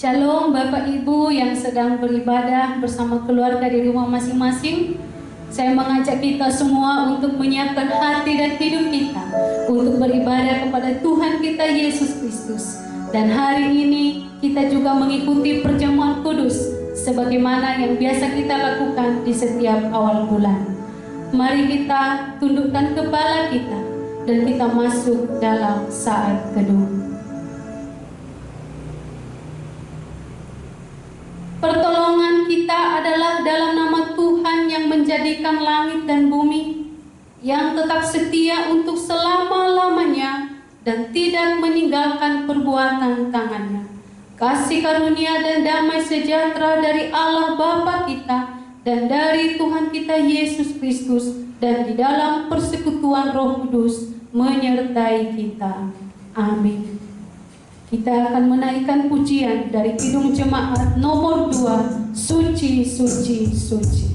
Shalom Bapak Ibu yang sedang beribadah bersama keluarga di rumah masing-masing. Saya mengajak kita semua untuk menyiapkan hati dan hidup kita untuk beribadah kepada Tuhan kita Yesus Kristus. Dan hari ini kita juga mengikuti perjamuan kudus sebagaimana yang biasa kita lakukan di setiap awal bulan. Mari kita tundukkan kepala kita dan kita masuk dalam saat teduh. Pertolongan kita adalah dalam nama Tuhan yang menjadikan langit dan bumi, yang tetap setia untuk selama-lamanya dan tidak meninggalkan perbuatan tangannya. Kasih karunia dan damai sejahtera dari Allah Bapa kita dan dari Tuhan kita Yesus Kristus dan di dalam persekutuan Roh Kudus menyertai kita. Amin. Kita akan menaikkan pujian dari Kidung Jemaat nomor 2, Suci, Suci, Suci.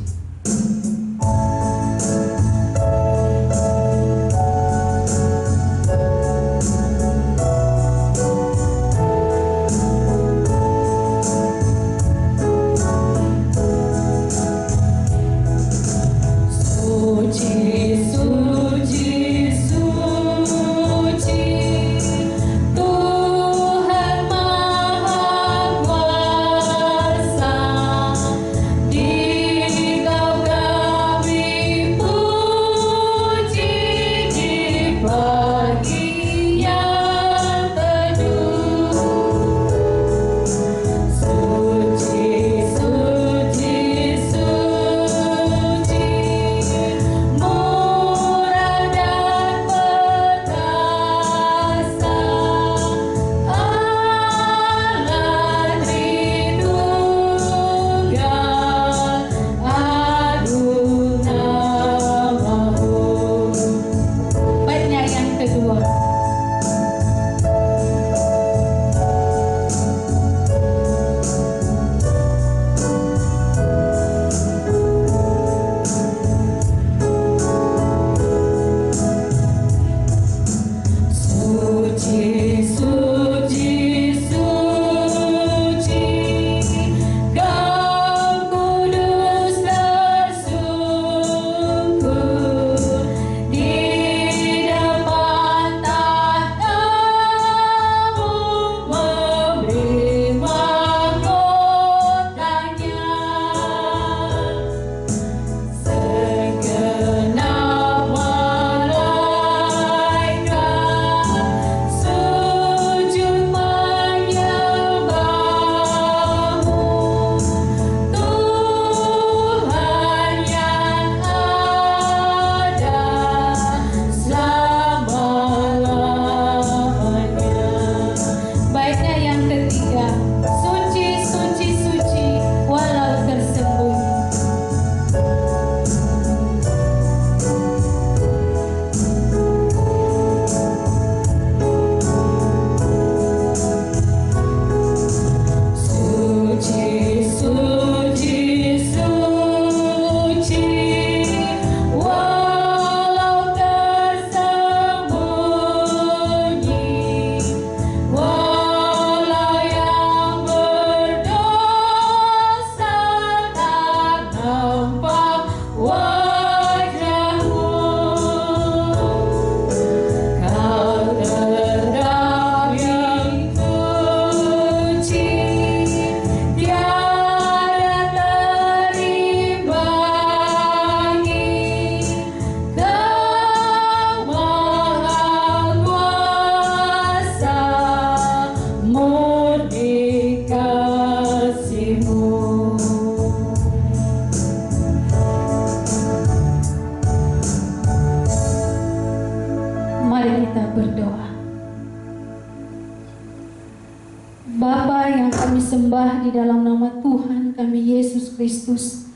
Di dalam nama Tuhan kami Yesus Kristus,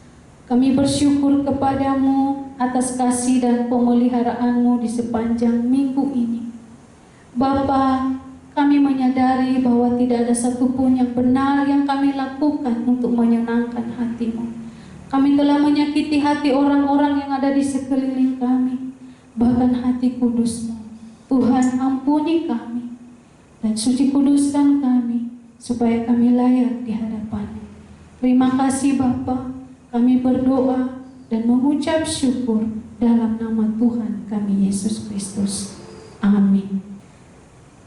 kami bersyukur kepadamu atas kasih dan pemeliharaanmu di sepanjang minggu ini. Bapa, kami menyadari bahwa tidak ada satupun yang benar yang kami lakukan untuk menyenangkan hatimu. Kami telah menyakiti hati orang-orang yang ada di sekeliling kami, bahkan hati kudusmu. Tuhan, ampuni kami dan suci kuduskan kami, supaya kami layak di hadapan-Mu. Terima kasih Bapa, kami berdoa dan mengucap syukur dalam nama Tuhan kami Yesus Kristus. Amin.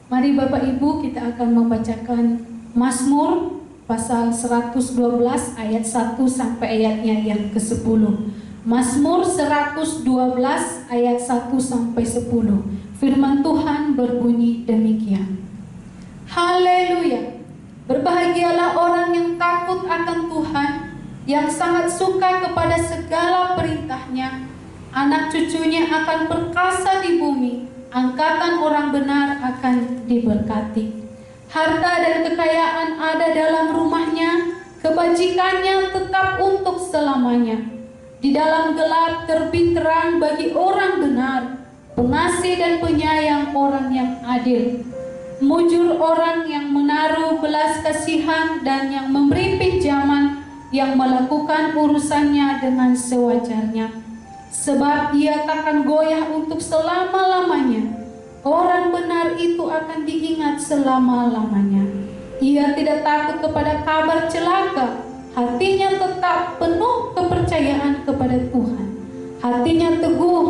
Mari Bapak Ibu, kita akan membacakan Mazmur pasal 112 ayat 1 sampai ayatnya yang ke-10. Mazmur 112 ayat 1 sampai 10. Firman Tuhan berbunyi demikian. Haleluya. Berbahagialah orang yang takut akan Tuhan, yang sangat suka kepada segala perintahnya. Anak cucunya akan perkasa di bumi, angkatan orang benar akan diberkati. Harta dan kekayaan ada dalam rumahnya, kebajikannya tetap untuk selamanya. Di dalam gelap terbit terang bagi orang benar, pengasih dan penyayang orang yang adil. Mujur orang yang menaruh belas kasihan dan yang memberi pinjaman, yang melakukan urusannya dengan sewajarnya. Sebab ia takkan goyah untuk selama-lamanya. Orang benar itu akan diingat selama-lamanya. Ia tidak takut kepada kabar celaka. Hatinya tetap penuh kepercayaan kepada Tuhan. Hatinya teguh,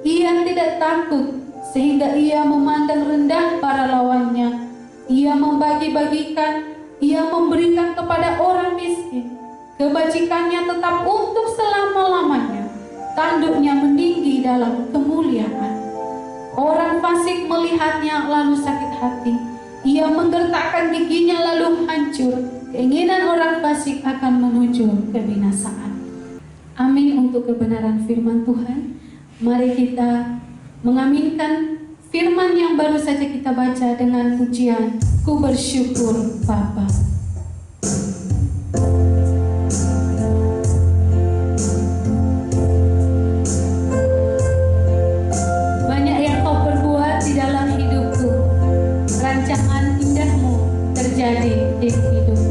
ia tidak takut, sehingga ia memandang rendah para lawannya. Ia membagi-bagikan, ia memberikan kepada orang miskin. Kebajikannya tetap untuk selama-lamanya. Tanduknya meninggi dalam kemuliaan. Orang fasik melihatnya lalu sakit hati. Ia menggertakkan giginya lalu hancur. Keinginan orang fasik akan menuju kebinasaan. Amin untuk kebenaran firman Tuhan. Mari kita mengaminkan firman yang baru saja kita baca dengan pujian Ku Bersyukur Bapa. Banyak yang kau perbuat di dalam hidupku, rancangan indahmu terjadi di hidupku.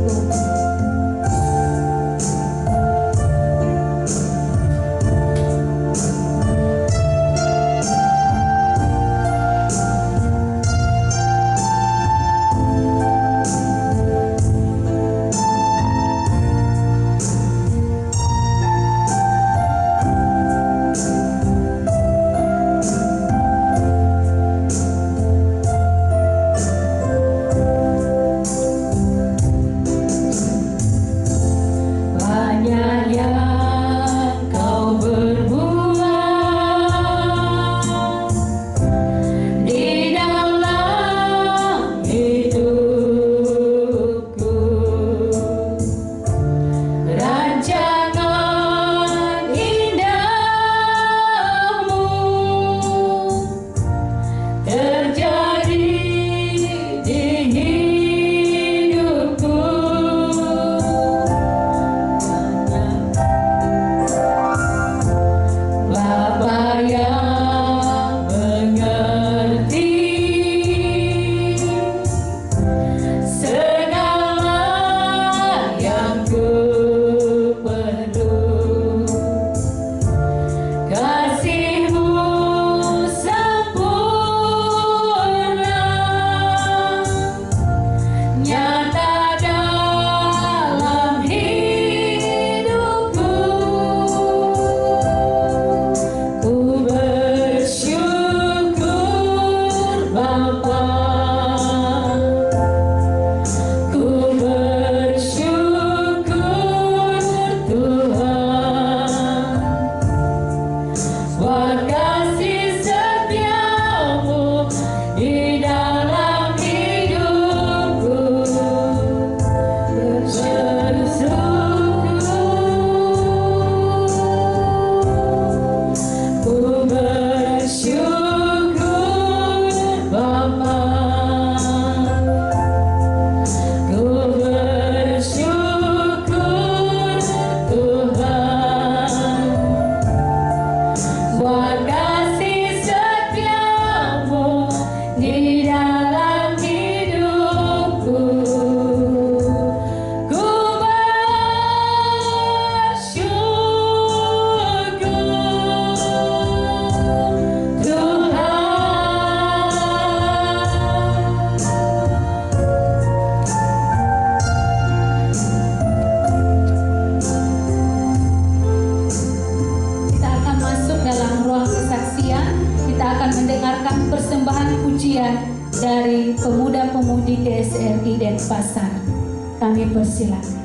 Warga mendengarkan persembahan pujian dari pemuda-pemudi GSRI Denpasar. Kami persilakan.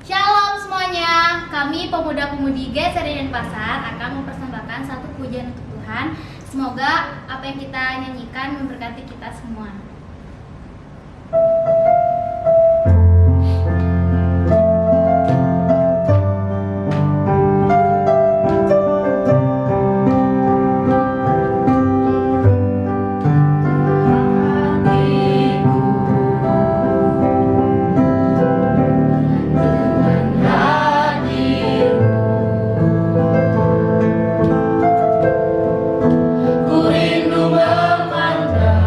Shalom semuanya, kami pemuda-pemudi GSRI Denpasar akan mempersembahkan satu pujian untuk Tuhan. Semoga apa yang kita nyanyikan memberkati kita semua. Ku rindu memandang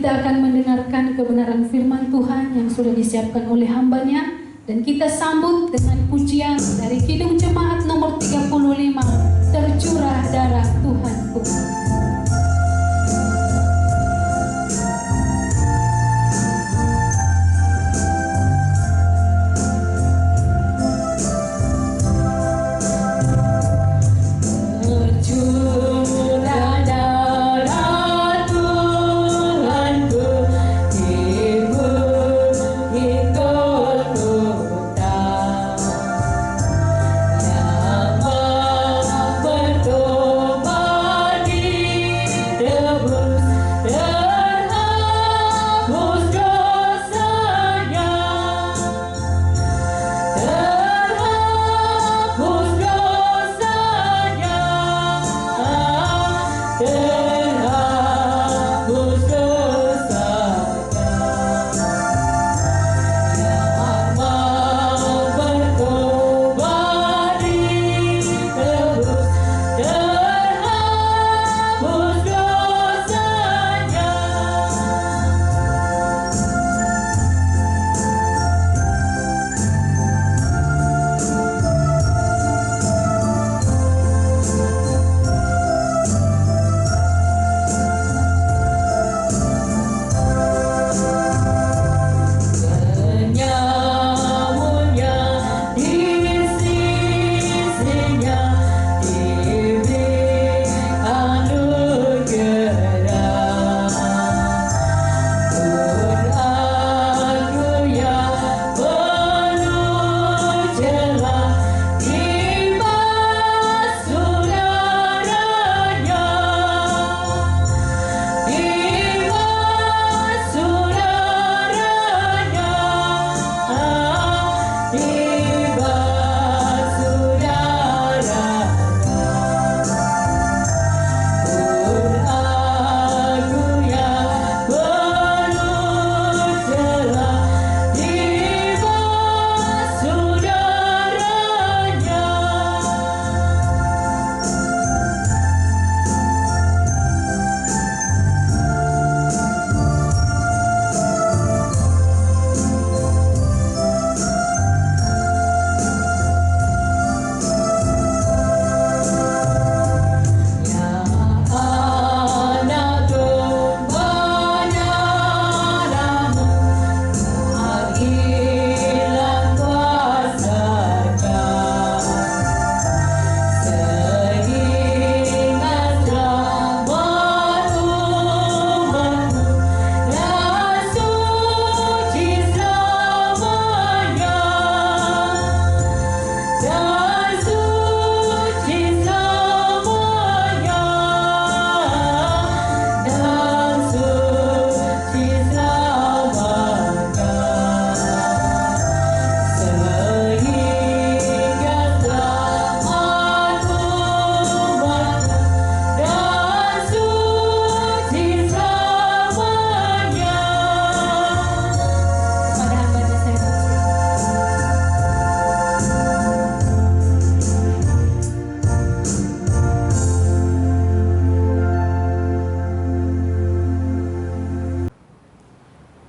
kita akan mendengarkan kebenaran firman Tuhan yang sudah disiapkan oleh hambanya, dan kita sambut dengan pujian dari Kidung Jemaat nomor 35, Tercurah Darah Tuhanku.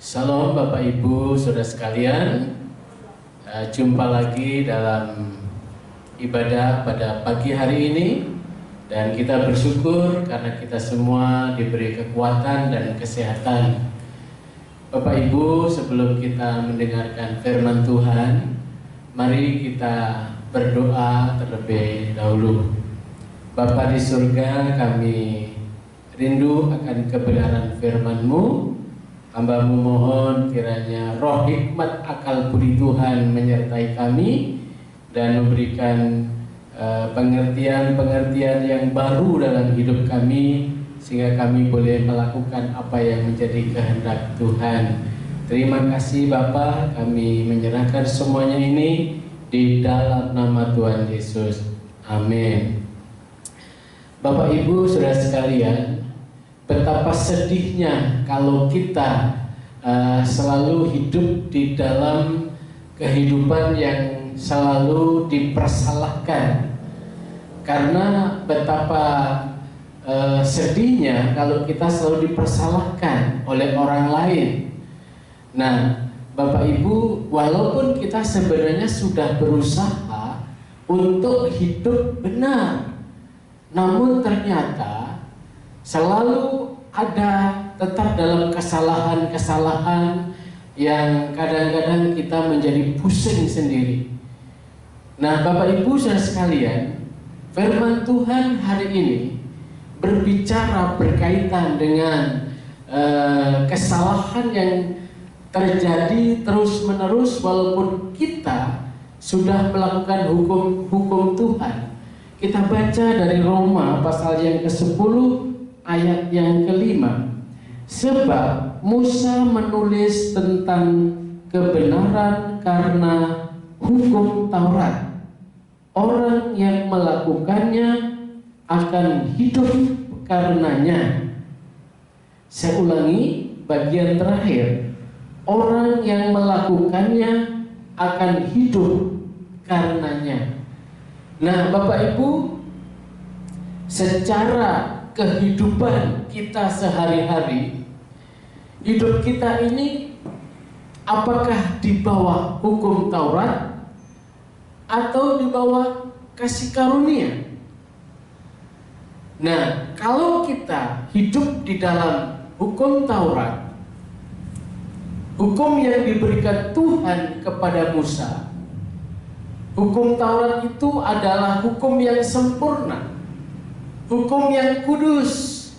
Shalom Bapak Ibu Saudara sekalian, jumpa lagi dalam ibadah pada pagi hari ini, dan kita bersyukur karena kita semua diberi kekuatan dan kesehatan. Bapak Ibu, sebelum kita mendengarkan firman Tuhan, mari kita berdoa terlebih dahulu. Bapa di surga, kami rindu akan kebenaran firman-Mu. Hamba-Mu mohon kiranya roh hikmat akal budi Tuhan menyertai kami dan memberikan pengertian-pengertian yang baru dalam hidup kami, sehingga kami boleh melakukan apa yang menjadi kehendak Tuhan. Terima kasih Bapa, kami menyerahkan semuanya ini di dalam nama Tuhan Yesus. Amin. Bapak Ibu Saudara sekalian, betapa sedihnya kalau kita selalu hidup di dalam kehidupan yang selalu dipersalahkan, karena betapa sedihnya kalau kita selalu dipersalahkan oleh orang lain. Nah, Bapak Ibu, walaupun kita sebenarnya sudah berusaha untuk hidup benar, namun ternyata selalu ada tetap dalam kesalahan-kesalahan yang kadang-kadang kita menjadi pusing sendiri. Nah, Bapak Ibu saudara sekalian, firman Tuhan hari ini berbicara berkaitan dengan kesalahan yang terjadi terus-menerus walaupun kita sudah melakukan hukum Tuhan. Kita baca dari Roma pasal yang ke-10 ayat yang ke-5. Sebab Musa menulis tentang kebenaran karena hukum Taurat. Orang yang melakukannya akan hidup karenanya. Saya ulangi bagian terakhir. Orang yang melakukannya akan hidup karenanya. Nah, Bapak Ibu, secara kehidupan kita sehari-hari, hidup kita ini apakah di bawah hukum Taurat atau di bawah kasih karunia? Nah, kalau kita hidup di dalam hukum Taurat, hukum yang diberikan Tuhan kepada Musa, hukum Taurat itu adalah hukum yang sempurna, hukum yang kudus,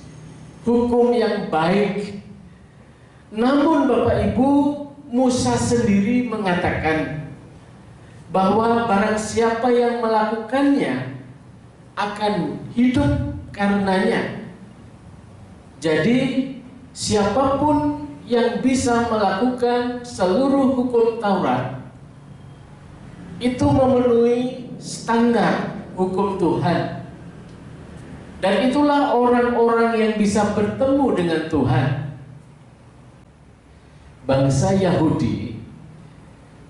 hukum yang baik. Namun Bapak Ibu, Musa sendiri mengatakan bahwa barang siapa yang melakukannya akan hidup karenanya. Jadi siapapun yang bisa melakukan seluruh hukum Taurat itu memenuhi standar hukum Tuhan. Dan itulah orang-orang yang bisa bertemu dengan Tuhan. Bangsa Yahudi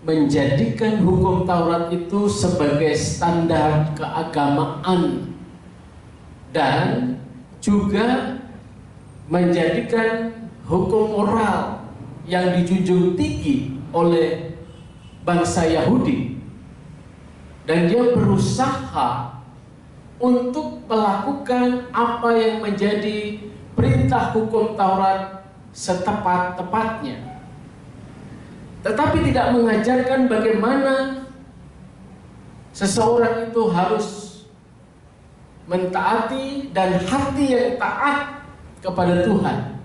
menjadikan hukum Taurat itu sebagai standar keagamaan dan juga menjadikan hukum moral yang dijunjung tinggi oleh bangsa Yahudi, dan dia berusaha untuk melakukan apa yang menjadi perintah hukum Taurat setepat-tepatnya, tetapi tidak mengajarkan bagaimana seseorang itu harus mentaati dan hati yang taat kepada Tuhan.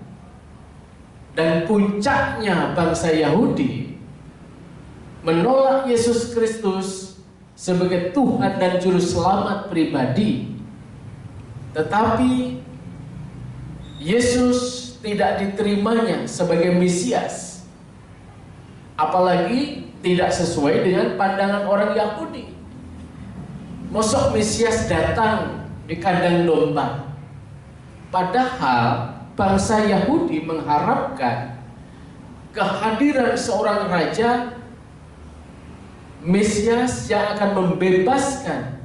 Dan puncaknya bangsa Yahudi menolak Yesus Kristus sebagai Tuhan dan Juru Selamat pribadi. Tetapi Yesus tidak diterimanya sebagai Mesias, apalagi tidak sesuai dengan pandangan orang Yahudi. Mosok Mesias datang di kandang domba, padahal bangsa Yahudi mengharapkan kehadiran seorang raja Mesias yang akan membebaskan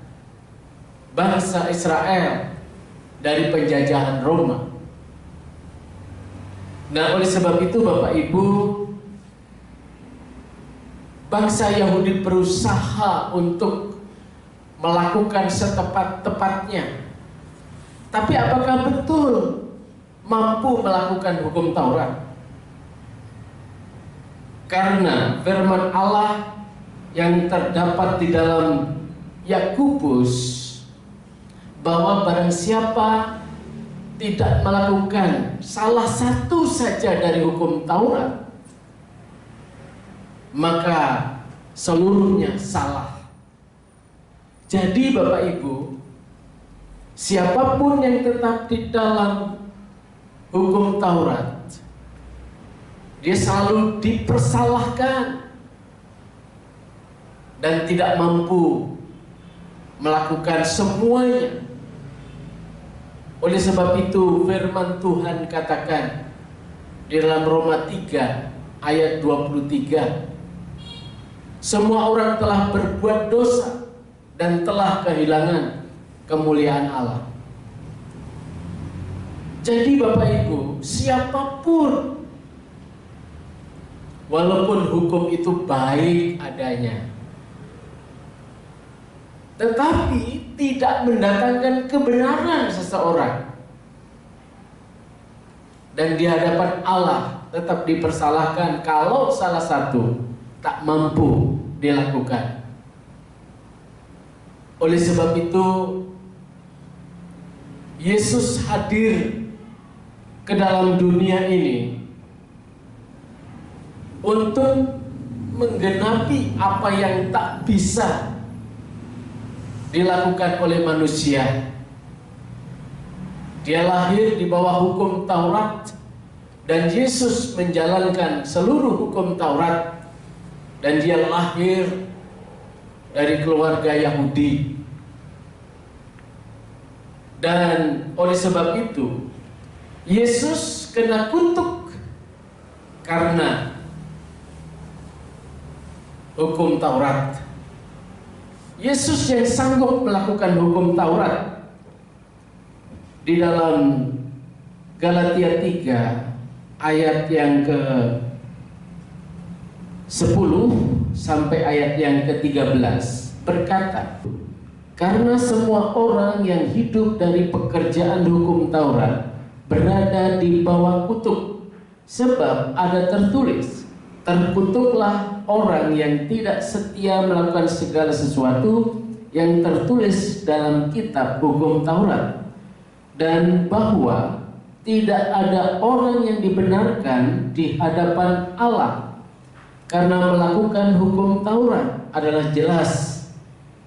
bangsa Israel dari penjajahan Roma. Nah, oleh sebab itu Bapak Ibu, bangsa Yahudi berusaha untuk melakukan setepat-tepatnya. Tapi apakah betul mampu melakukan hukum Taurat? Karena firman Allah yang terdapat di dalam Yakobus bahwa barang siapa tidak melakukan salah satu saja dari hukum Taurat, maka seluruhnya salah. Jadi Bapak Ibu, siapapun yang tetap di dalam hukum Taurat, dia selalu dipersalahkan dan tidak mampu melakukan semuanya. Oleh sebab itu firman Tuhan katakan di dalam Roma 3 ayat 23, semua orang telah berbuat dosa dan telah kehilangan kemuliaan Allah. Jadi Bapak Ibu, siapapun, walaupun hukum itu baik adanya, tetapi tidak mendatangkan kebenaran seseorang, dan di hadapan Allah tetap dipersalahkan kalau salah satu tak mampu dilakukan. Oleh sebab itu, Yesus hadir ke dalam dunia ini untuk menggenapi apa yang tak bisa dilakukan oleh manusia. Dia lahir di bawah hukum Taurat, dan Yesus menjalankan seluruh hukum Taurat, dan dia lahir dari keluarga Yahudi. Dan oleh sebab itu Yesus kena kutuk karena hukum Taurat. Yesus yang sanggup melakukan hukum Taurat, di dalam Galatia 3 ayat yang ke-10 sampai ayat yang ke-13 berkata, karena semua orang yang hidup dari pekerjaan hukum Taurat berada di bawah kutuk, sebab ada tertulis, terkutuklah orang yang tidak setia melakukan segala sesuatu yang tertulis dalam kitab hukum Taurat, dan bahwa tidak ada orang yang dibenarkan di hadapan Allah karena melakukan hukum Taurat adalah jelas,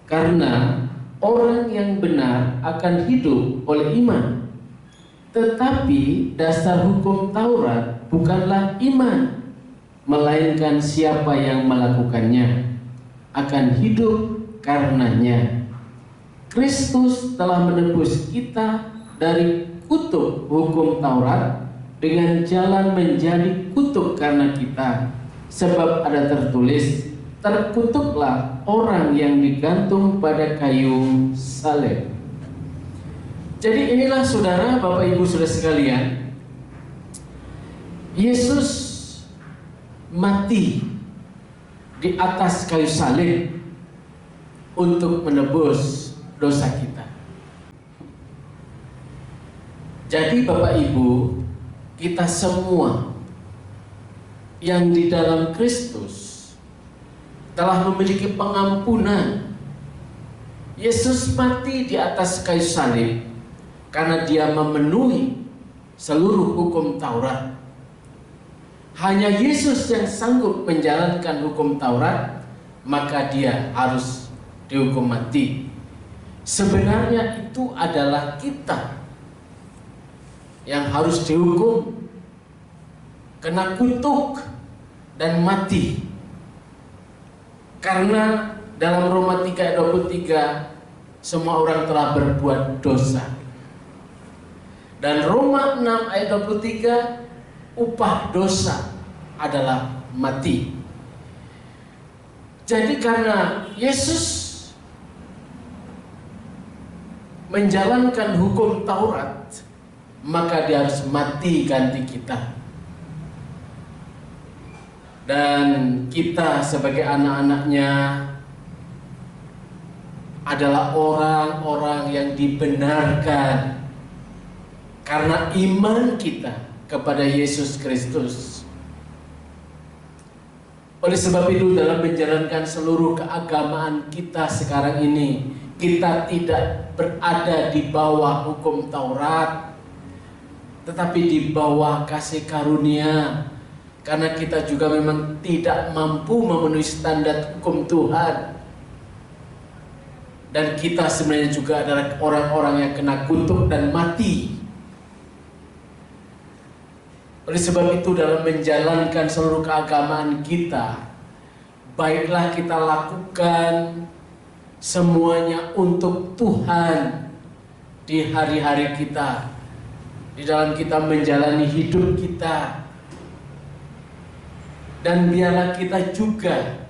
karena orang yang benar akan hidup oleh iman. Tetapi dasar hukum Taurat bukanlah iman, melainkan siapa yang melakukannya akan hidup karenanya. Kristus telah menebus kita dari kutuk hukum Taurat dengan jalan menjadi kutuk karena kita, sebab ada tertulis, terkutuklah orang yang digantung pada kayu salib. Jadi inilah saudara, Bapak Ibu saudara sekalian, Yesus mati di atas kayu salib untuk menebus dosa kita. Jadi Bapak Ibu, kita semua yang di dalam Kristus telah memiliki pengampunan. Yesus mati di atas kayu salib karena dia memenuhi seluruh hukum Taurat. Hanya Yesus yang sanggup menjalankan hukum Taurat, maka dia harus dihukum mati. Sebenarnya itu adalah kita yang harus dihukum, kena kutuk dan mati. Karena dalam Roma 3 ayat 23, semua orang telah berbuat dosa. Dan Roma 6 ayat 23, upah dosa adalah mati. Jadi karena Yesus menjalankan hukum Taurat, maka dia harus mati ganti kita. Dan kita sebagai anak-anaknya adalah orang-orang yang dibenarkan karena iman kita kepada Yesus Kristus. Oleh sebab itu, dalam menjalankan seluruh keagamaan kita sekarang ini, kita tidak berada di bawah hukum Taurat, tetapi di bawah kasih karunia. Karena kita juga memang tidak mampu memenuhi standar hukum Tuhan. Dan kita sebenarnya juga adalah orang-orang yang kena kutuk dan mati. Oleh sebab itu, dalam menjalankan seluruh keagamaan kita, baiklah kita lakukan semuanya untuk Tuhan di hari-hari kita, di dalam kita menjalani hidup kita. Dan biarlah kita juga,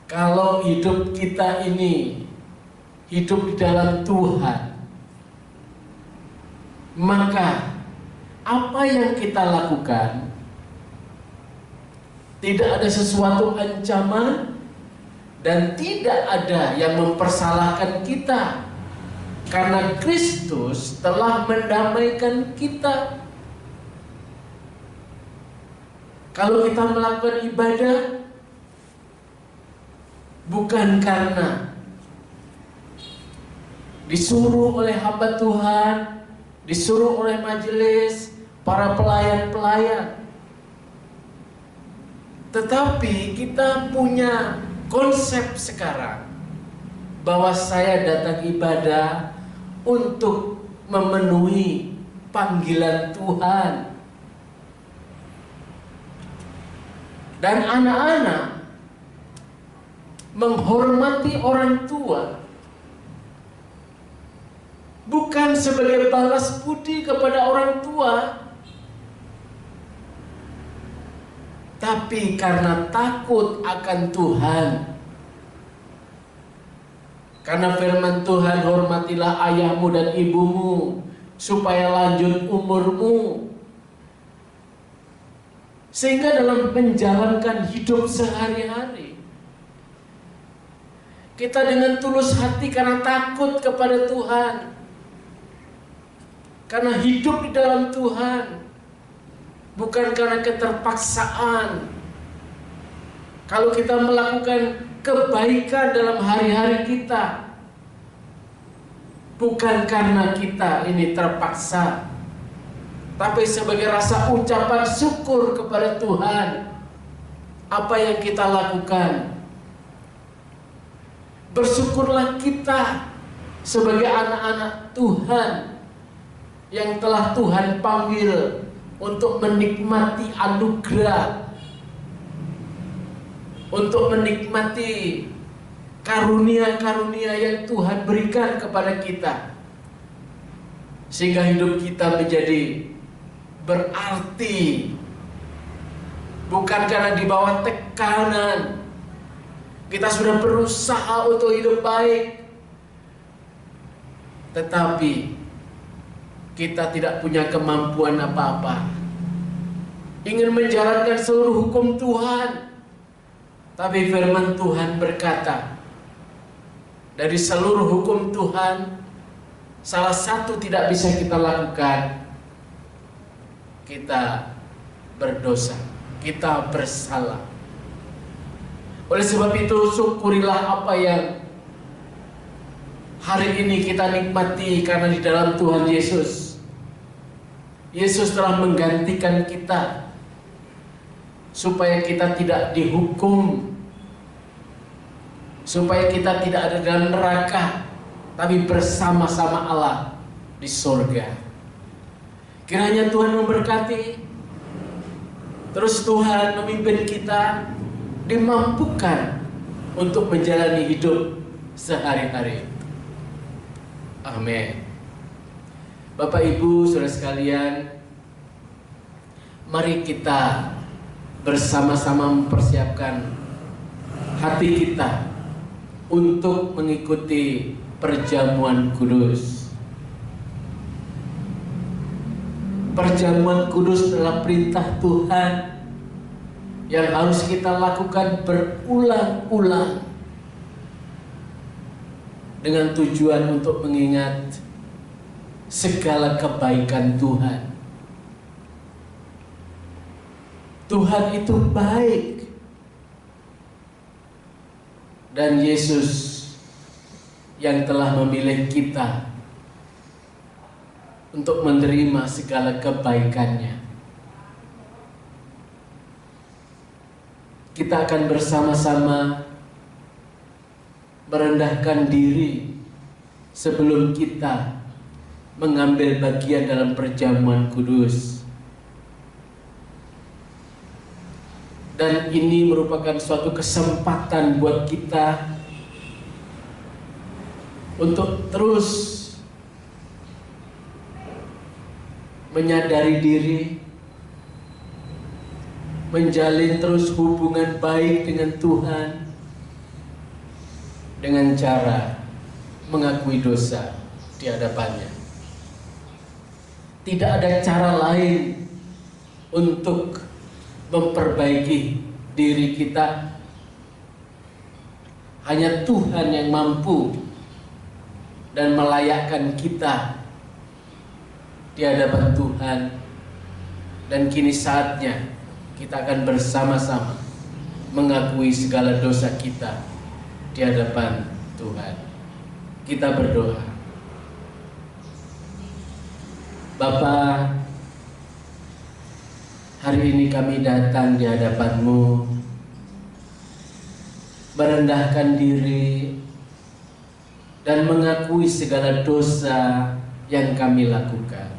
kalau hidup kita ini hidup di dalam Tuhan, maka apa yang kita lakukan tidak ada sesuatu ancaman dan tidak ada yang mempersalahkan kita, karena Kristus telah mendamaikan kita. Kalau kita melakukan ibadah bukan karena disuruh oleh hamba Tuhan, disuruh oleh majelis, para pelayan-pelayan, tetapi kita punya konsep sekarang bahwa saya datang ibadah untuk memenuhi panggilan Tuhan. Dan anak-anak menghormati orang tua bukan sebagai balas budi kepada orang tua, tapi karena takut akan Tuhan. Karena firman Tuhan, hormatilah ayahmu dan ibumu supaya lanjut umurmu. Sehingga dalam menjalankan hidup sehari-hari, kita dengan tulus hati karena takut kepada Tuhan, karena hidup di dalam Tuhan, bukan karena keterpaksaan. Kalau kita melakukan kebaikan dalam hari-hari kita, bukan karena kita ini terpaksa, tapi sebagai rasa ucapan syukur kepada Tuhan apa yang kita lakukan. Bersyukurlah kita sebagai anak-anak Tuhan yang telah Tuhan panggil untuk menikmati anugerah, untuk menikmati karunia-karunia yang Tuhan berikan kepada kita, sehingga hidup kita menjadi berarti, bukan karena di bawah tekanan. Kita sudah berusaha untuk hidup baik, tetapi kita tidak punya kemampuan apa-apa, ingin menjalankan seluruh hukum Tuhan. Tapi firman Tuhan berkata, dari seluruh hukum Tuhan, salah satu tidak bisa kita lakukan. Kita berdosa, kita bersalah. Oleh sebab itu, syukurilah apa yang hari ini kita nikmati, karena di dalam Tuhan Yesus telah menggantikan kita, supaya kita tidak dihukum, supaya kita tidak ada dalam neraka, tapi bersama-sama Allah di surga. Kiranya Tuhan memberkati, terus Tuhan memimpin kita, dimampukan untuk menjalani hidup sehari-hari. Amin. Bapak Ibu saudara sekalian, mari kita bersama-sama mempersiapkan hati kita untuk mengikuti perjamuan kudus. Perjamuan kudus adalah perintah Tuhan yang harus kita lakukan berulang-ulang dengan tujuan untuk mengingat segala kebaikan Tuhan. Tuhan itu baik, dan Yesus yang telah memilih kita untuk menerima segala kebaikannya. Kita akan bersama-sama merendahkan diri sebelum kita mengambil bagian dalam perjamuan kudus. Dan ini merupakan suatu kesempatan buat kita untuk terus menyadari diri, menjalin terus hubungan baik dengan Tuhan dengan cara mengakui dosa di hadapannya. Tidak ada cara lain untuk memperbaiki diri kita. Hanya Tuhan yang mampu dan melayakkan kita di hadapan Tuhan. Dan kini saatnya kita akan bersama-sama mengakui segala dosa kita di hadapan Tuhan. Kita berdoa. Bapa, hari ini kami datang di hadapan-Mu, merendahkan diri dan mengakui segala dosa yang kami lakukan.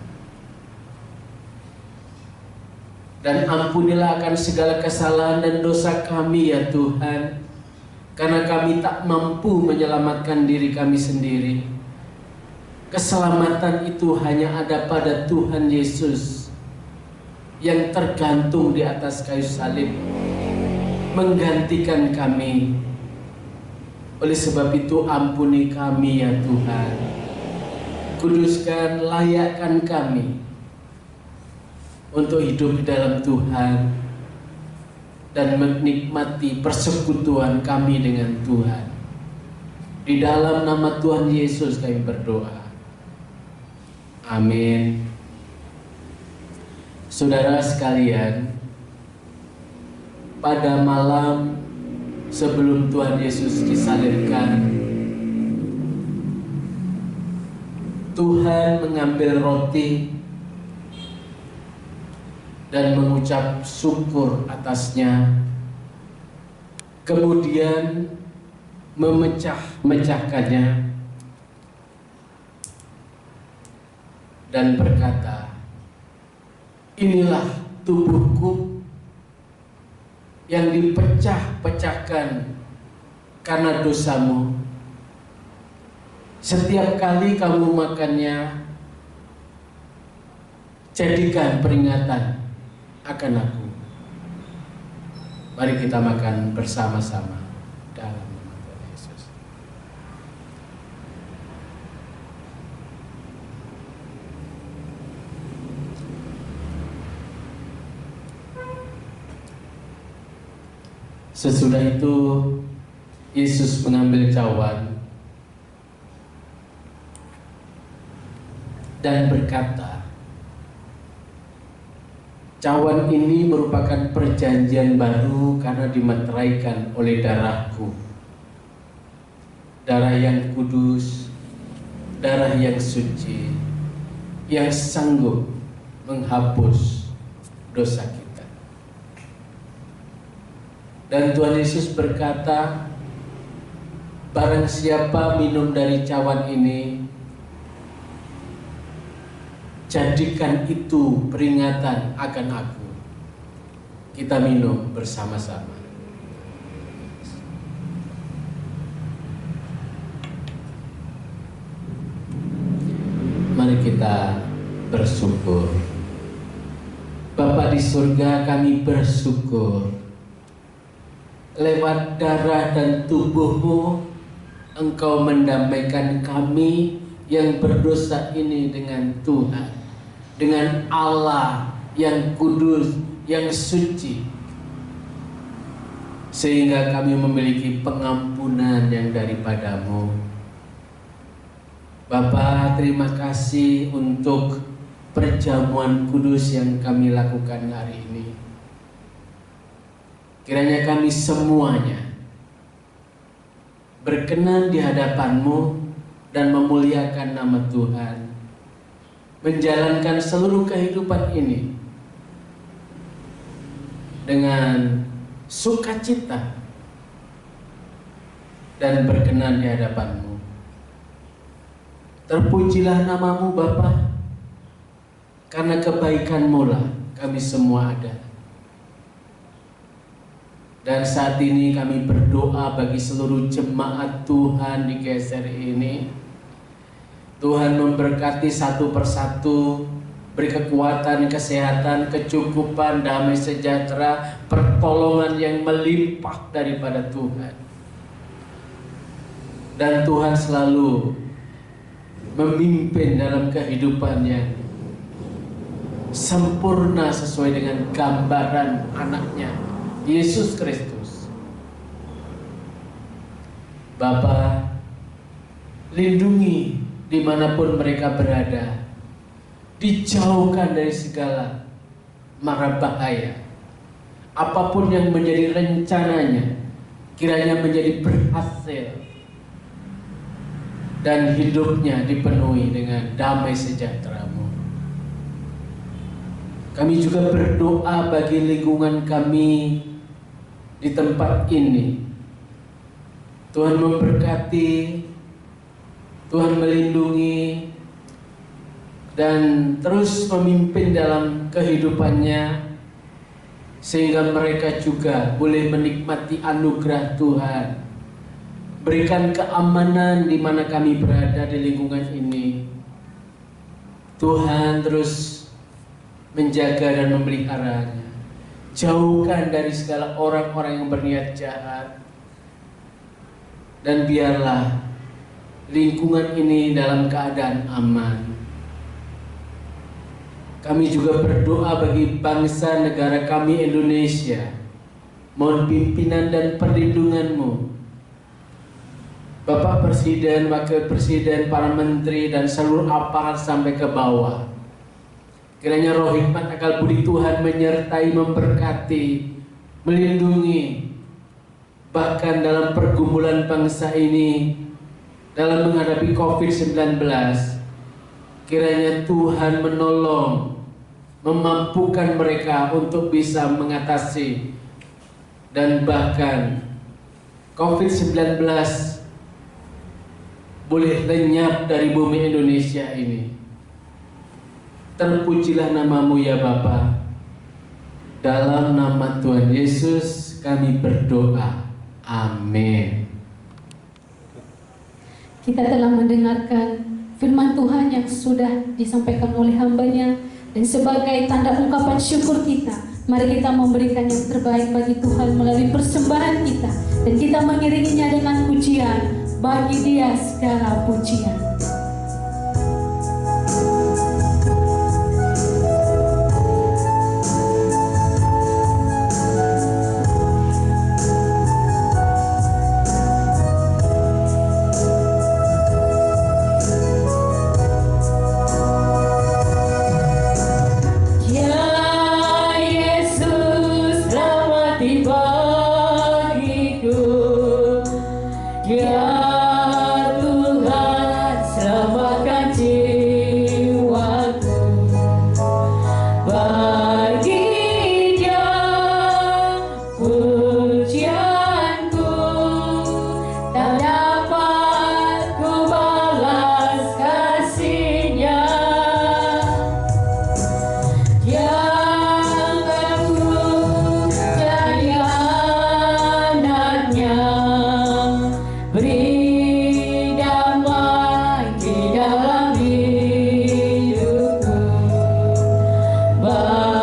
Dan ampunilah akan segala kesalahan dan dosa kami ya Tuhan, karena kami tak mampu menyelamatkan diri kami sendiri. Keselamatan itu hanya ada pada Tuhan Yesus yang tergantung di atas kayu salib, menggantikan kami. Oleh sebab itu ampuni kami ya Tuhan. Kuduskan, layakkan kami untuk hidup di dalam Tuhan dan menikmati persekutuan kami dengan Tuhan. Di dalam nama Tuhan Yesus kami berdoa. Amin. Saudara sekalian, pada malam sebelum Tuhan Yesus disalibkan, Tuhan mengambil roti dan mengucap syukur atasnya, kemudian memecahkannya dan berkata, "Inilah tubuhku yang dipecah-pecahkan karena dosamu. Setiap kali kamu makannya, jadikan peringatan akan aku." Mari kita makan bersama-sama dalam nama Tuhan Yesus. Sesudah itu Yesus mengambil cawan dan berkata, "Cawan ini merupakan perjanjian baru karena dimeteraikan oleh darahku. Darah yang kudus, darah yang suci, yang sanggup menghapus dosa kita." Dan Tuhan Yesus berkata, "Barang siapa minum dari cawan ini, jadikan itu peringatan akan aku." Kita minum bersama-sama. Mari kita bersyukur. Bapa di surga, kami bersyukur. Lewat darah dan tubuh-Mu, Engkau mendamaikan kami yang berdosa ini dengan Tuhan, dengan Allah yang kudus, yang suci, sehingga kami memiliki pengampunan yang daripada-Mu. Bapa, terima kasih untuk perjamuan kudus yang kami lakukan hari ini. Kiranya kami semuanya berkenan di hadapan-Mu dan memuliakan nama Tuhan, menjalankan seluruh kehidupan ini dengan sukacita dan berkenan di hadapan-Mu. Terpujilah nama-Mu Bapa, karena kebaikan-Mu lah kami semua ada. Dan saat ini kami berdoa bagi seluruh jemaat Tuhan di GSRI ini. Tuhan memberkati satu persatu, beri kekuatan, kesehatan, kecukupan, damai sejahtera, pertolongan yang melimpah daripada Tuhan. Dan Tuhan selalu memimpin dalam kehidupannya sempurna sesuai dengan gambaran anaknya Yesus Kristus. Bapa, lindungi dimanapun mereka berada, dijauhkan dari segala mara bahaya. Apapun yang menjadi rencananya, kiranya menjadi berhasil dan hidupnya dipenuhi dengan damai sejahtera-Mu. Kami juga berdoa bagi lingkungan kami di tempat ini. Tuhan memberkati, Tuhan melindungi, dan terus memimpin dalam kehidupannya, sehingga mereka juga boleh menikmati anugerah Tuhan. Berikan keamanan di mana kami berada di lingkungan ini. Tuhan terus menjaga dan memeliharanya. Jauhkan dari segala orang-orang yang berniat jahat. Dan biarlah lingkungan ini dalam keadaan aman. Kami juga berdoa bagi bangsa negara kami Indonesia. Mohon pimpinan dan perlindungan-Mu, Bapak Presiden, Wakil Presiden, para menteri, dan seluruh aparat sampai ke bawah. Kiranya roh hikmat akal budi Tuhan menyertai, memberkati, melindungi, bahkan dalam pergumulan bangsa ini, dalam menghadapi COVID-19, kiranya Tuhan menolong, memampukan mereka untuk bisa mengatasi, dan bahkan COVID-19 boleh lenyap dari bumi Indonesia ini. Terpujilah nama-Mu ya Bapa. Dalam nama Tuhan Yesus kami berdoa. Amin. Kita telah mendengarkan firman Tuhan yang sudah disampaikan oleh hamba-Nya, dan sebagai tanda ungkapan syukur kita, mari kita memberikan yang terbaik bagi Tuhan melalui persembahan kita, dan kita mengiringinya dengan pujian. Bagi Dia segala pujian. Bye.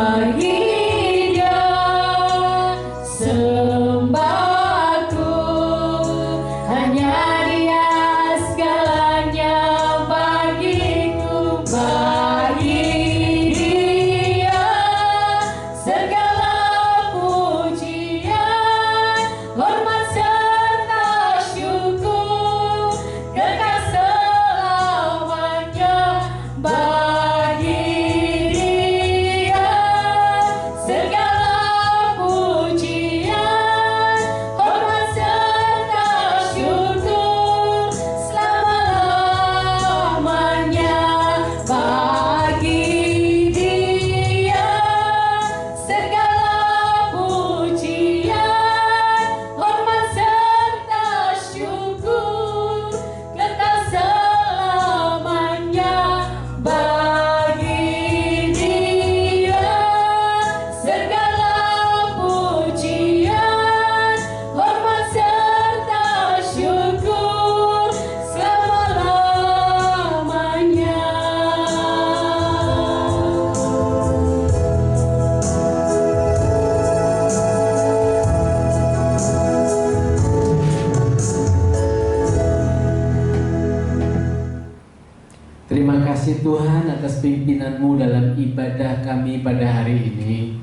atas pimpinan-Mu dalam ibadah kami pada hari ini.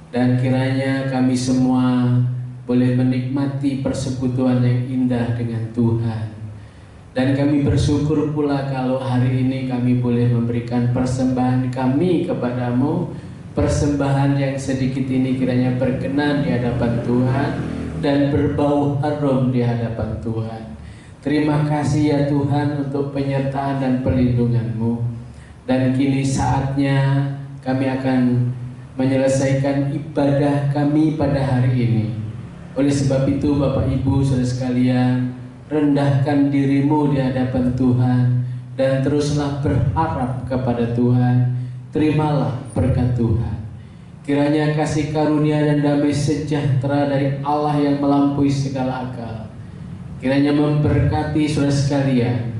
Dan kiranya kami semua boleh menikmati persekutuan yang indah dengan Tuhan. Dan kami bersyukur pula kalau hari ini kami boleh memberikan persembahan kami kepadamu. Persembahan yang sedikit ini kiranya berkenan di hadapan Tuhan dan berbau harum di hadapan Tuhan. Terima kasih ya Tuhan untuk penyertaan dan perlindungan-Mu. Dan kini saatnya kami akan menyelesaikan ibadah kami pada hari ini. Oleh sebab itu Bapak Ibu saudara sekalian, rendahkan dirimu di hadapan Tuhan dan teruslah berharap kepada Tuhan. Terimalah berkat Tuhan. Kiranya kasih karunia dan damai sejahtera dari Allah yang melampaui segala akal kiranya memberkati saudara sekalian.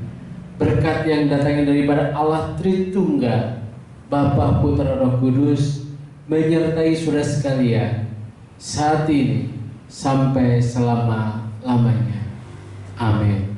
Berkat yang datangnya daripada Allah Tritunggal, Bapa, Putra, Roh Kudus, menyertai saudara sekalian saat ini sampai selama-lamanya. Amin.